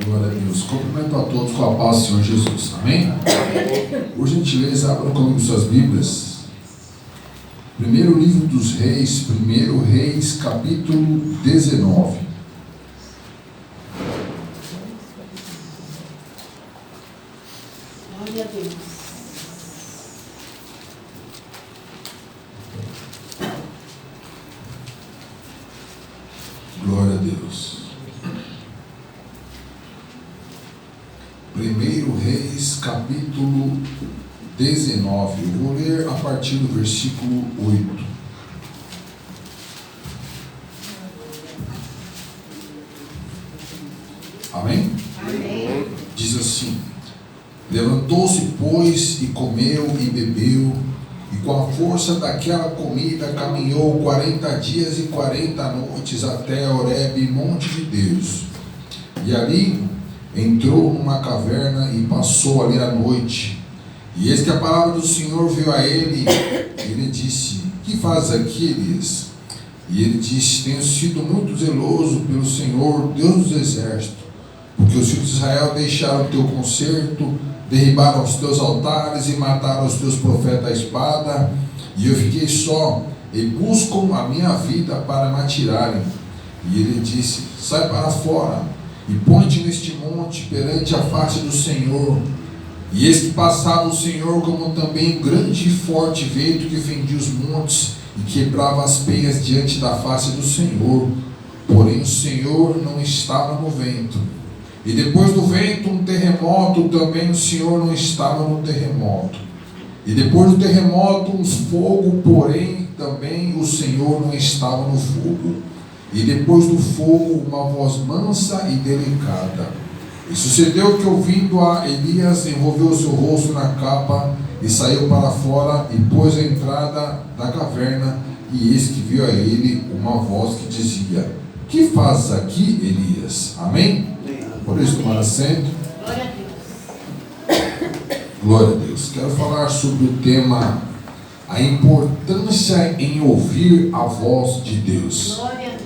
Glória a Deus. Cumprimento a todos com a paz do Senhor Jesus. Amém? Por gentileza, abram comigo suas Bíblias. Primeiro livro dos Reis, 1 Reis, capítulo 19. Glória a Deus. Glória a Deus. 1 Reis, capítulo 19. Eu vou ler a partir do versículo 8. Amém? Amém. Diz assim: levantou-se, pois, e comeu e bebeu, e com a força daquela comida caminhou 40 dias e 40 noites até Horebe, monte de Deus. E ali entrou numa caverna e passou ali a noite. E eis que a palavra do Senhor veio a ele, e ele disse: que fazes aqui, Elias? E ele disse: tenho sido muito zeloso pelo Senhor, Deus dos exércitos, porque os filhos de Israel deixaram o teu concerto, derribaram os teus altares e mataram os teus profetas à espada, e eu fiquei só, e buscam a minha vida para me atirarem. E ele disse: sai para fora, e põe-te neste monte perante a face do Senhor. E eis que passava o Senhor como também um grande e forte vento que fendia os montes e quebrava as penhas diante da face do Senhor. Porém o Senhor não estava no vento. E depois do vento um terremoto, também o Senhor não estava no terremoto. E depois do terremoto um fogo, porém também o Senhor não estava no fogo. E depois do fogo uma voz mansa e delicada. E sucedeu que, ouvindo a Elias, envolveu o seu rosto na capa e saiu para fora e pôs a entrada da caverna. E eis que viu a ele uma voz que dizia: que fazes aqui, Elias? Amém? Por isso, tomar assento. Glória a Deus. Glória a Deus. Quero falar sobre o tema: a importância em ouvir a voz de Deus. Glória a Deus.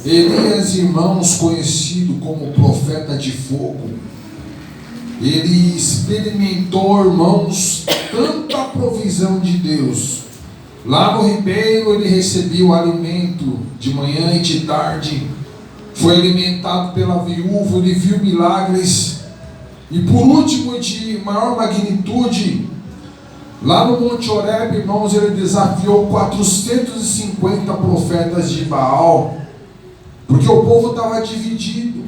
Elias, irmãos, conhecido como profeta de fogo, ele experimentou, irmãos, tanta provisão de Deus. Lá no ribeiro ele recebia o alimento de manhã e de tarde, foi alimentado pela viúva, ele viu milagres. E por último, de maior magnitude, lá no Monte Horebe, irmãos, ele desafiou 450 profetas de Baal, porque o povo estava dividido,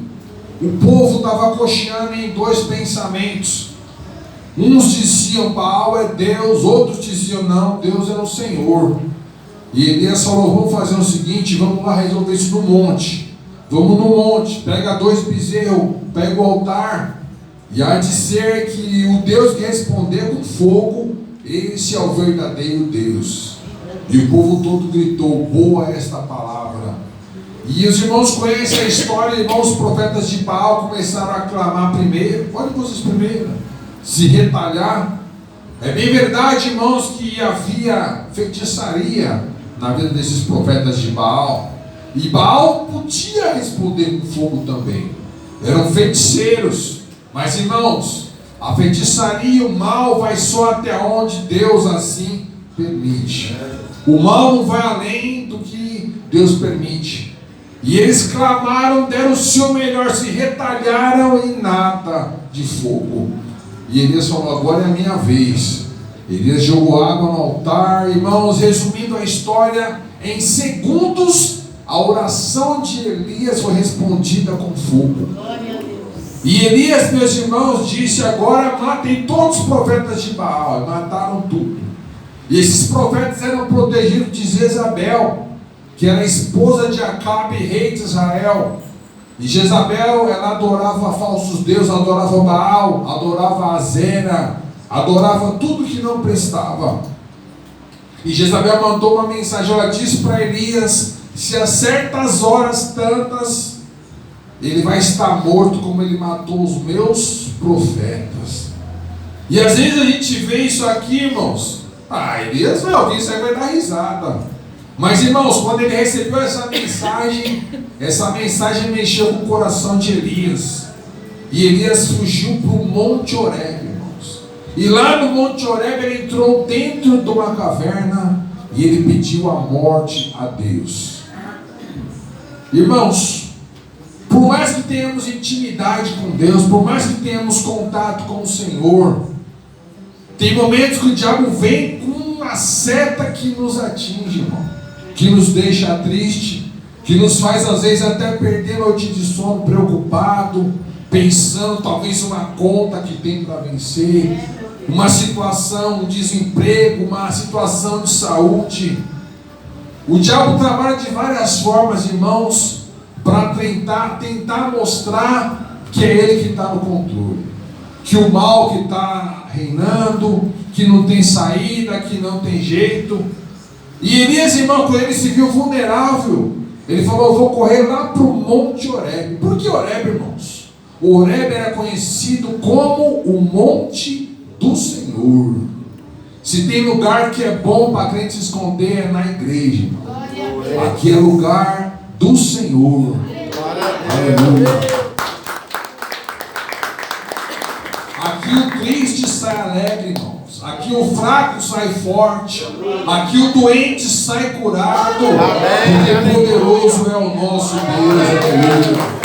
o povo estava cocheando em dois pensamentos. Uns diziam: Baal é Deus, outros diziam: não, Deus é o Senhor. E Elias falou: vamos fazer o seguinte, vamos lá resolver isso no monte. Vamos no monte, pega 2 bezerros, pega o altar, e há de ser que o Deus que responder com fogo, esse é o verdadeiro Deus. E o povo todo gritou: boa esta palavra. E os irmãos conhecem a história, irmãos. Os profetas de Baal começaram a clamar primeiro. Olhem vocês primeiro, se retalhar. É bem verdade, irmãos, que havia feitiçaria na vida desses profetas de Baal. E Baal podia responder com fogo também. Eram feiticeiros. Mas, irmãos, a feitiçaria, o mal vai só até onde Deus assim permite. O mal não vai além do que Deus permite. E eles clamaram, deram o seu melhor, se retalharam e nada de fogo. E Elias falou: agora é a minha vez. Elias jogou água no altar. Irmãos, resumindo a história, em segundos a oração de Elias foi respondida com fogo. Glória a Deus. E Elias, meus irmãos, disse: agora matem todos os profetas de Baal. Mataram tudo. E esses profetas eram protegidos de Jezabel, que era a esposa de Acabe, rei de Israel. E Jezabel, ela adorava falsos deuses, adorava Baal, adorava Azera, adorava tudo que não prestava. E Jezabel mandou uma mensagem, ela disse para Elias: se a certas horas tantas, ele vai estar morto como ele matou os meus profetas. E às vezes a gente vê isso aqui, irmãos. Elias vai ouvir isso aí, vai dar risada. Mas, irmãos, quando ele recebeu essa mensagem mexeu com o coração de Elias. E Elias fugiu para o Monte Horebe, irmãos. E lá no Monte Horebe ele entrou dentro de uma caverna e ele pediu a morte a Deus. Irmãos, por mais que tenhamos intimidade com Deus, por mais que tenhamos contato com o Senhor, tem momentos que o diabo vem com uma seta que nos atinge, irmão, que nos deixa triste, que nos faz às vezes até perder a noite de sono, preocupado, pensando talvez uma conta que tem para vencer, uma situação, um desemprego, uma situação de saúde. O diabo trabalha de várias formas, irmãos, para tentar mostrar que é ele que está no controle, que o mal que está reinando, que não tem saída, que não tem jeito. E Elias, irmão, quando ele se viu vulnerável, ele falou: eu vou correr lá para o Monte Horebe. Por que Horebe, irmãos? O Horebe era conhecido como o Monte do Senhor. Se tem lugar que é bom para a crente se esconder, é na igreja, irmão. Aqui é lugar do Senhor. Aleluia. Aqui o triste sai alegre, irmãos. Aqui o fraco sai forte. Aqui o doente sai curado. Porque poderoso é o nosso Deus. Aleluia.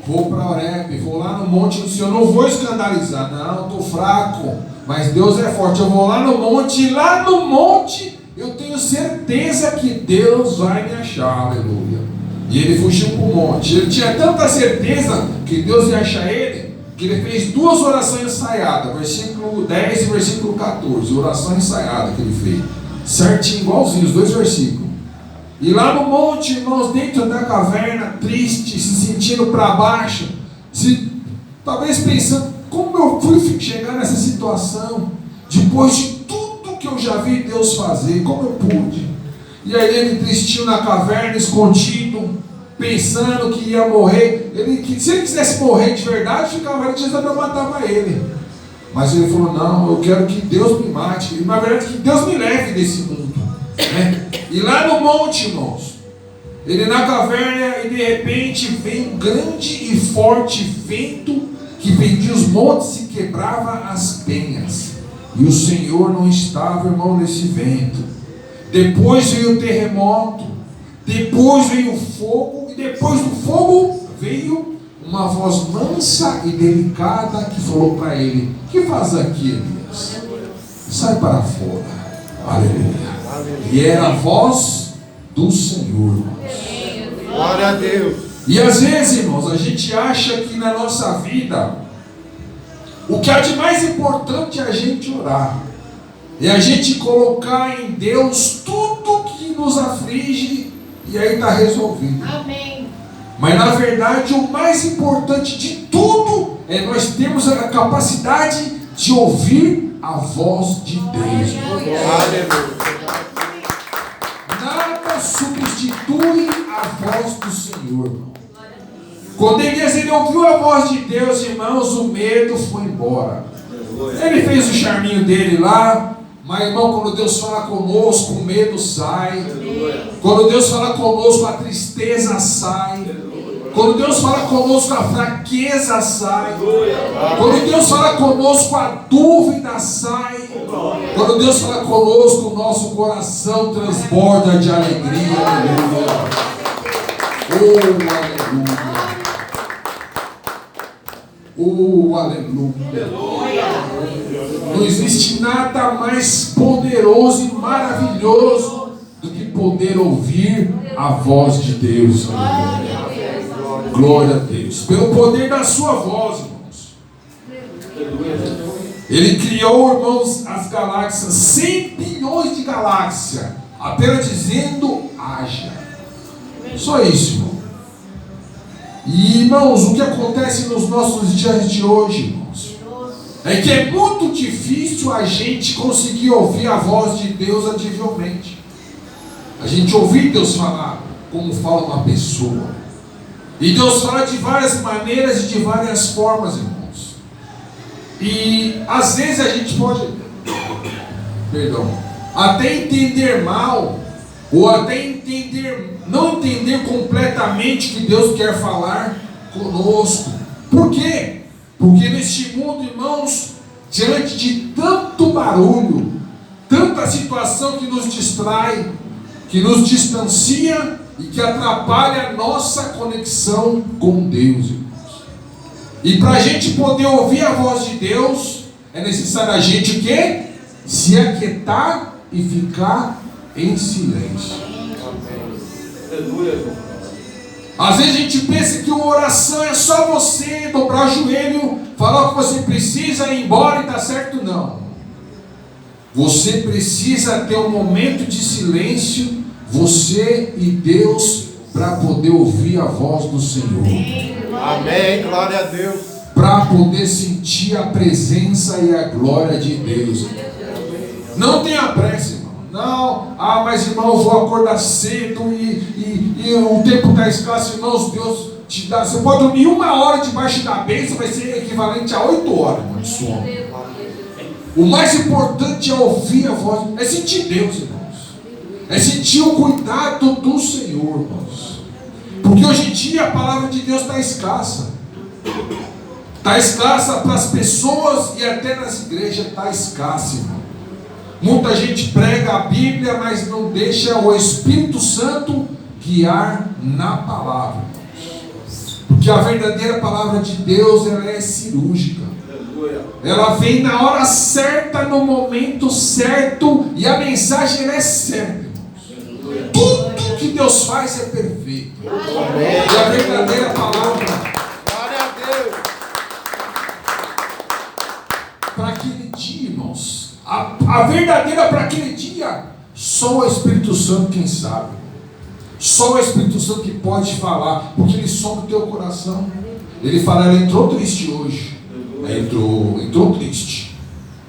Vou para Horebe, vou lá no monte do Senhor. Não vou escandalizar, não, estou fraco, mas Deus é forte. Eu vou lá no monte, e lá no monte eu tenho certeza que Deus vai me achar. Aleluia. E ele fugiu para o monte. Ele tinha tanta certeza que Deus ia achar ele, que ele fez duas orações ensaiadas, versículo 10 e versículo 14. Oração ensaiada que ele fez, certinho, igualzinho, os dois versículos. E lá no monte, irmãos, dentro da caverna, triste, se sentindo para baixo, talvez pensando: como eu fui chegar nessa situação, depois de tudo que eu já vi Deus fazer, como eu pude? E aí ele tristinho na caverna, escondido, pensando que ia morrer. Se ele quisesse morrer de verdade, ficava ali, Jezabel matava ele. Mas ele falou: não, eu quero que Deus me mate, na verdade que Deus me leve desse mundo, né? E lá no monte, irmãos, ele na caverna, e de repente vem um grande e forte vento que fendia os montes e quebrava as penhas. E o Senhor não estava, irmão, nesse vento. Depois veio o terremoto, depois veio o fogo, e depois do fogo veio uma voz mansa e delicada que falou para ele: o que faz aqui, Elias? Sai para fora. Aleluia. E era a voz do Senhor, irmãos. Glória a Deus. E às vezes, irmãos, a gente acha que na nossa vida o que há de mais importante é a gente orar, é a gente colocar em Deus tudo que nos aflige, e aí está resolvido. Amém. Mas na verdade o mais importante de tudo é nós termos a capacidade de ouvir a voz de Deus. Aleluia. Nada substitui a voz do Senhor, irmão. Quando Elias ouviu a voz de Deus, irmãos, o medo foi embora. Ele fez o charminho dele lá, mas, irmão, quando Deus fala conosco, o medo sai. Quando Deus fala conosco, a tristeza sai. Quando Deus fala conosco, a fraqueza sai. Quando Deus fala conosco, a dúvida sai. Quando Deus fala conosco, o nosso coração transborda de alegria. Aleluia. Oh, aleluia. Oh, aleluia. Não existe nada mais poderoso e maravilhoso do que poder ouvir a voz de Deus. Aleluia. Glória a Deus. Pelo poder da sua voz, irmãos. Ele criou, irmãos, as galáxias, 100 bilhões de galáxias, apenas dizendo: haja. Só isso, irmão. E, irmãos, o que acontece nos nossos dias de hoje, irmãos, é que é muito difícil a gente conseguir ouvir a voz de Deus audivelmente. A gente ouvir Deus falar como fala uma pessoa. E Deus fala de várias maneiras e de várias formas, irmãos. E às vezes a gente pode, até entender mal, ou até entender não entender completamente que Deus quer falar conosco. Por quê? Porque neste mundo, irmãos, diante de tanto barulho, tanta situação que nos distrai, que nos distancia e que atrapalha a nossa conexão com Deus, irmãos. E para a gente poder ouvir a voz de Deus, é necessário a gente o quê? Se aquietar e ficar em silêncio. Às vezes a gente pensa que uma oração é só você dobrar o joelho, falar o que você precisa, ir embora e está certo. Não. Você precisa ter um momento de silêncio, você e Deus, para poder ouvir a voz do Senhor. Amém, glória a Deus. Para poder sentir a presença e a glória de Deus. Não tenha pressa, irmão. Não, mas irmão, eu vou acordar cedo e o tempo está escasso, irmãos. Deus te dá. Você pode dormir 1 hora debaixo da bênção, vai ser equivalente a 8 horas, irmão, de sono. O mais importante é ouvir a voz, é sentir Deus, irmãos. É sentir o cuidado do Senhor, irmãos. Porque hoje em dia a palavra de Deus está escassa. Está escassa para as pessoas e até nas igrejas está escassa, irmão. Muita gente prega a Bíblia, mas não deixa o Espírito Santo guiar na palavra. Porque a verdadeira palavra de Deus, ela é cirúrgica. Ela vem na hora certa, no momento certo, e a mensagem ela é certa, irmãos. Tudo que Deus faz é perfeito. E a verdadeira palavra, Glória a Deus. para aquele dia, irmãos, a verdadeira para aquele dia, só o Espírito Santo quem sabe. Só o Espírito Santo que pode falar, porque ele sonda o teu coração. Ele fala, ela entrou triste hoje. Entrou triste.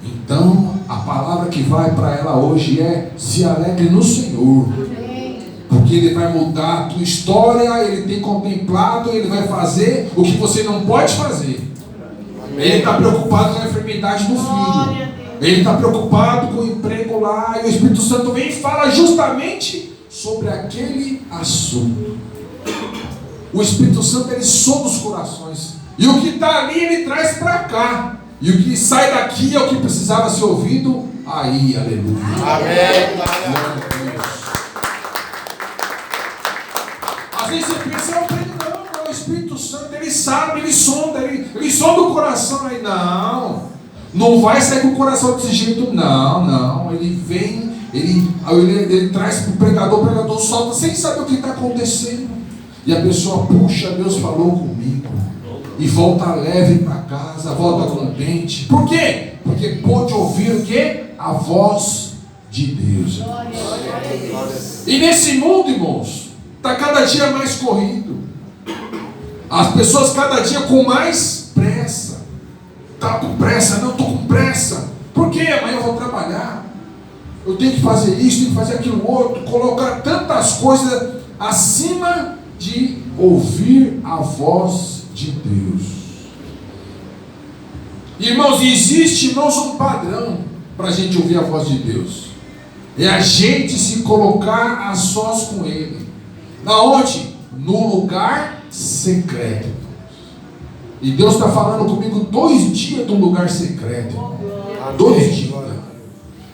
Então a palavra que vai para ela hoje é: se alegre no Senhor, porque Ele vai mudar a tua história. Ele tem contemplado, Ele vai fazer o que você não pode fazer. Ele está preocupado com a enfermidade do filho, Ele está preocupado com o emprego lá, e o Espírito Santo vem e fala justamente sobre aquele assunto. O Espírito Santo, ele sonda os corações. E o que está ali, ele traz para cá. E o que sai daqui é o que precisava ser ouvido aí. Aleluia. Amém. Glória a Deus. Às vezes você pensa, não, o Espírito Santo, ele sabe, ele sonda o coração aí. Não vai sair com o coração desse jeito, não. Ele vem, ele traz para o pregador solta, sem saber o que está acontecendo. E a pessoa, puxa, Deus falou comigo. E volta leve para casa, volta contente. Por quê? Porque pôde ouvir o quê? A voz de Deus. E nesse mundo, irmãos, está cada dia mais corrido. As pessoas cada dia com mais pressa. Está com pressa? Não, estou com pressa. Por quê? Amanhã eu vou trabalhar. Eu tenho que fazer isso, tenho que fazer aquilo outro. Colocar tantas coisas acima de ouvir a voz de Deus. Irmãos, existe, irmãos, um padrão para a gente ouvir a voz de Deus. É a gente se colocar a sós com Ele. Na onde? No lugar secreto. E Deus está falando comigo 2 dias do lugar secreto. 2 dias.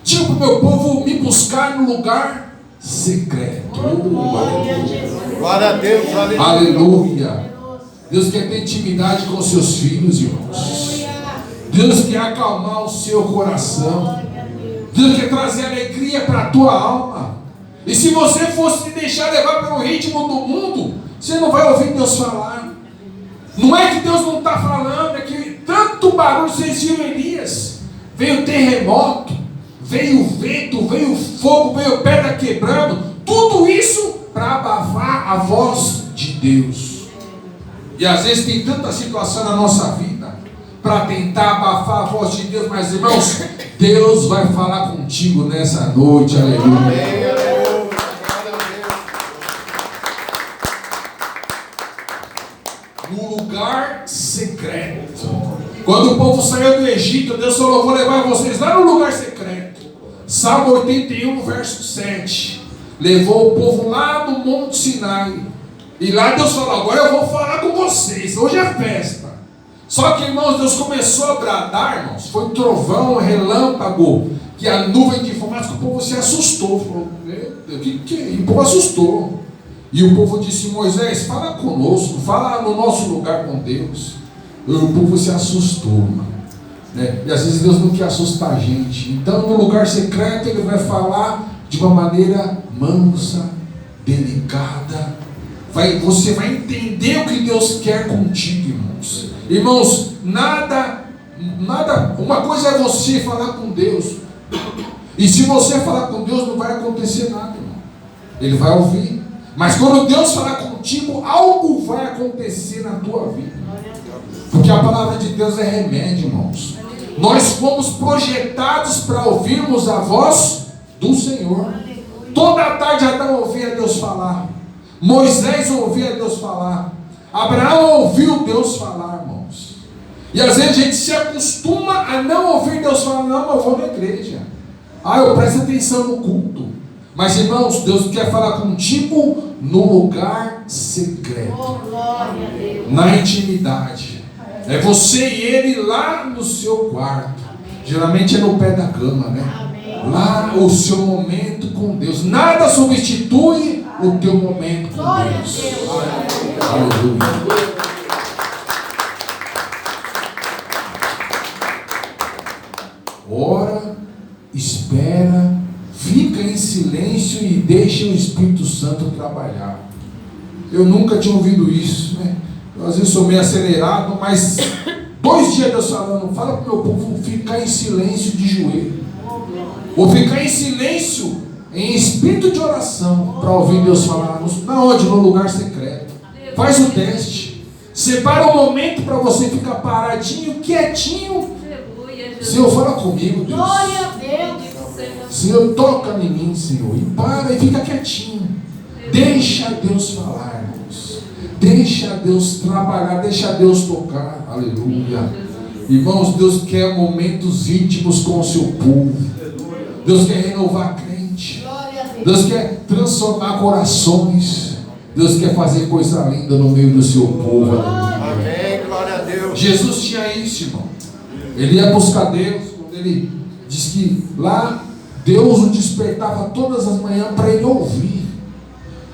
Diga para o meu povo me buscar no lugar secreto. Glória a Deus. Aleluia. Deus quer ter intimidade com seus filhos, irmãos. Deus quer acalmar o seu coração. Deus quer trazer alegria para a tua alma. E se você fosse se deixar levar pelo ritmo do mundo, você não vai ouvir Deus falar. Não é que Deus não está falando, é que tanto barulho. Vocês viram Elias? Veio terremoto, veio vento, veio fogo, veio pedra quebrando. Tudo isso para abafar a voz de Deus. E às vezes tem tanta situação na nossa vida para tentar abafar a voz de Deus. Mas irmãos, Deus vai falar contigo nessa noite. Aleluia. No lugar secreto. Quando o povo saiu do Egito, Deus falou: vou levar vocês lá no lugar secreto. Salmo 81, verso 7. levou o povo lá no Monte Sinai. E lá Deus falou: agora eu vou falar com vocês, hoje é festa. Só que, irmãos, Deus começou a bradar, irmãos, foi trovão, relâmpago, que a nuvem de fumaça, que o povo se assustou. Falou: meu Deus, que é? E o povo assustou. E o povo disse: Moisés, fala conosco, fala no nosso lugar com Deus. E o povo se assustou, mano. Né? E às vezes Deus não quer assustar a gente. Então, no lugar secreto, Ele vai falar de uma maneira mansa, delicada. Você vai entender o que Deus quer contigo, irmãos. Irmãos, nada, uma coisa é você falar com Deus. E se você falar com Deus, não vai acontecer nada, irmão. Ele vai ouvir. Mas quando Deus falar contigo, algo vai acontecer na tua vida. Porque a palavra de Deus é remédio, irmãos. Nós fomos projetados para ouvirmos a voz do Senhor. Toda a tarde Adão ouvia Deus falar. Moisés ouvia Deus falar. Abraão ouviu Deus falar, irmãos. E às vezes a gente se acostuma a não ouvir Deus falar. Não, eu vou na igreja. Eu presto atenção no culto. Mas, irmãos, Deus quer falar contigo no lugar secreto, na intimidade. É você e Ele lá no seu quarto. Geralmente é no pé da cama, né? Lá o seu momento com Deus. Nada substitui o teu momento com Deus. Aleluia. Ora, espera, fica em silêncio e deixa o Espírito Santo trabalhar. Eu nunca tinha ouvido isso, né? Eu, às vezes sou meio acelerado, mas 2 dias Deus falando: fala para o meu povo ficar em silêncio de joelho. Ou ficar em silêncio, em espírito de oração, para ouvir Deus falar. Na onde? No lugar secreto. Faz o teste. Separa um momento para você ficar paradinho, quietinho. Senhor, fala comigo, Deus. Glória a Deus. Senhor, toca em mim, Senhor. E para e fica quietinho. Deixa Deus falar, irmãos. Deixa Deus trabalhar, deixa Deus tocar. Aleluia. Irmãos, Deus quer momentos íntimos com o seu povo. Deus quer renovar a crente. Deus quer transformar corações. Deus quer fazer coisa linda no meio do seu povo. Amém, glória a Deus. Jesus tinha isso, irmão. Ele ia buscar Deus. Quando ele diz que lá Deus o despertava todas as manhãs para ele ouvir.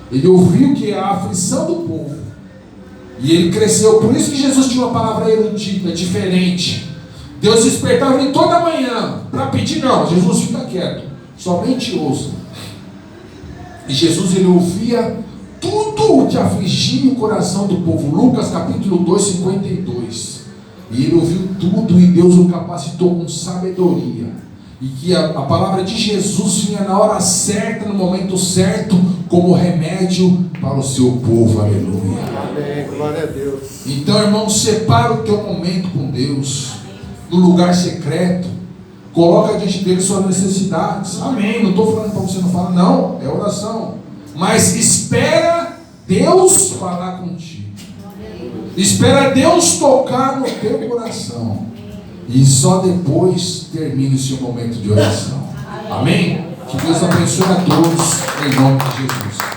Ele ouviu que é a aflição do povo. E ele cresceu. Por isso que Jesus tinha uma palavra erudita, diferente. Deus despertava ele toda manhã para pedir. Não, Jesus, fica quieto, somente ouça. E Jesus, ele ouvia tudo o que afligia o coração do povo. Lucas capítulo 2, 52. E ele ouviu tudo e Deus o capacitou com sabedoria. E que a palavra de Jesus vinha na hora certa, no momento certo, como remédio para o seu povo. Aleluia. Amém, glória a Deus. Então, irmão, separa o teu momento com Deus, no lugar secreto. Coloca diante dele suas necessidades. Amém. Não estou falando para você não falar, não. É oração. Mas espera Deus falar contigo. Espera Deus tocar no teu coração. E só depois termine o seu momento de oração. Amém? Que Deus abençoe a todos, em nome de Jesus.